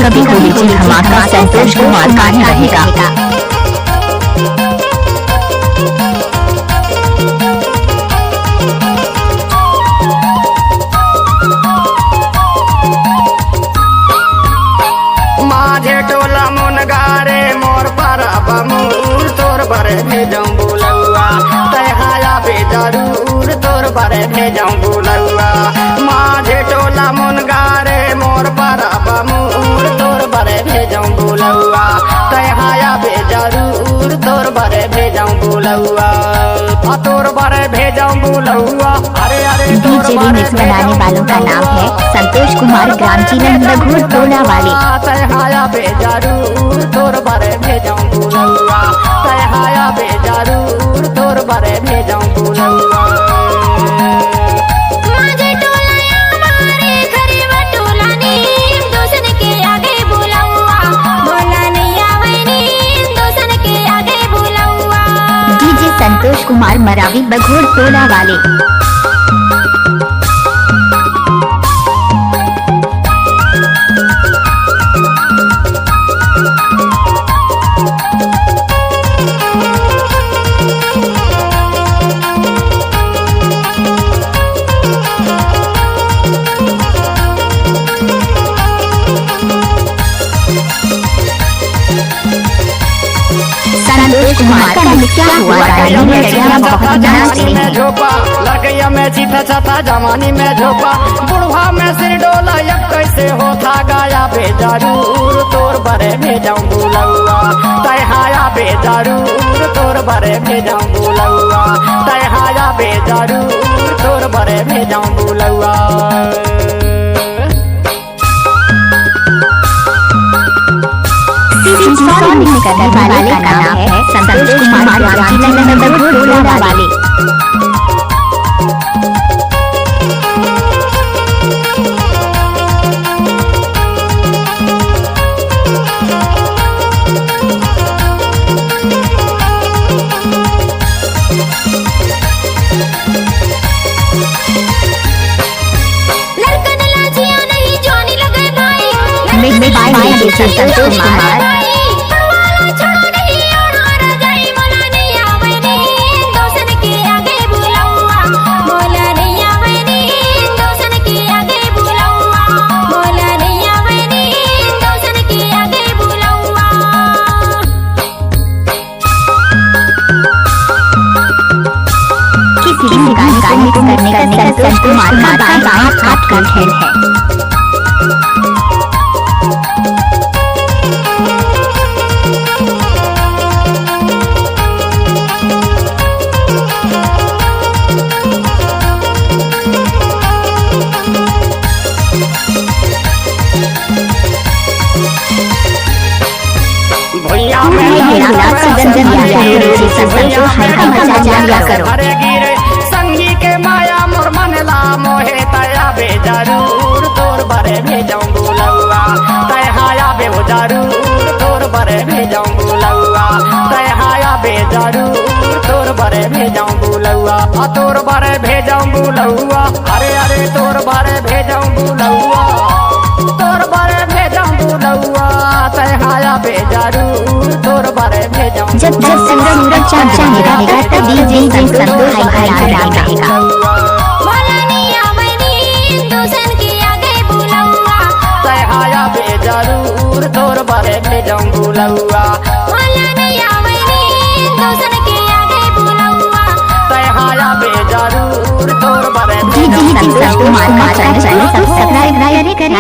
कभी कोई चीज धमाका संतोष कुमार का ही रहेगा। माझे टोला मुन गारे मोर पर बमूर तोर बरे भेजऊं बुलौआ तहाया पे जरूर तोर बरे भेजऊं बुलौआ। माझे टोला मुन गारे मोर पर बमूर तोर बरे भेजऊं बुलौआ तहाया पे जरूर तोर बरे भेजऊं बुलौआ तोर बरे भेजऊं बुलौआ। अरे अरे डीजे रिमिक्स बनाने वालों का नाम है संतोष कुमार, ग्राम जीलन रघुर टोला वाले। तहाया पे जरूर तोर बरे भेजऊं बुलौआ तहाया पे जरूर तोर बरे भेजऊं बुलौआ। माझे टोला हमारे घरे बटोला ने दोसन के आगे बुलौआ बोला नहीं आवनी दोसन के आगे बुलौआ। डीजे संतोष कुमार मरावी बघोर टोला वाले। संतोष कुमार का क्या हुआ जवानी में झोपा लड़कैया में चीथा छता जवानी में झोपा बुढ़वा में सिर डोला अब कैसे होता गाया बे जरूर तोर बरे भेजऊं बुलौआ तहाया बे जरूर तोर बरे भेजऊं बुलौआ तहाया बे जरूर तोर बरे भेजऊं बुलौआ। करने वाले का नाम है संतोष कुमार, ग्राम जीलन रघुर टोला वाले। संतोष कुमार करने का संतोष कुमार का बाएं हाथ का खेल है। भैया संगी के माया मोर मनला मोहे तया बे जरूर तोर बरे भेजऊं बुलौआ तहाया बे जरूर तोर बरे भेजऊं बुलौआ तहाया बे जरूर तोर बरे भेजऊं बुलौआ तोर बरे भेजऊं बुलौआ। अरे अरे तोर बरे भेजऊं बुलौआ तोर बरे भेजऊं बुलौआ तहाया बे जरूर तोर बरे भेजऊं। जब संगम चाचा रहेगा तब डीजे संतोष रहेगा। बोला नहीं आवनी दोसन के आगे बुलौआ तहाया बे जरूर तोर बरे भेजऊं बुलौआ बोला नहीं आवनी दोसन के आगे बुलौआ तहाया बे जरूर तोर बरे डीजे संतोष कुमार का चैनल सब्सक्राइब करें।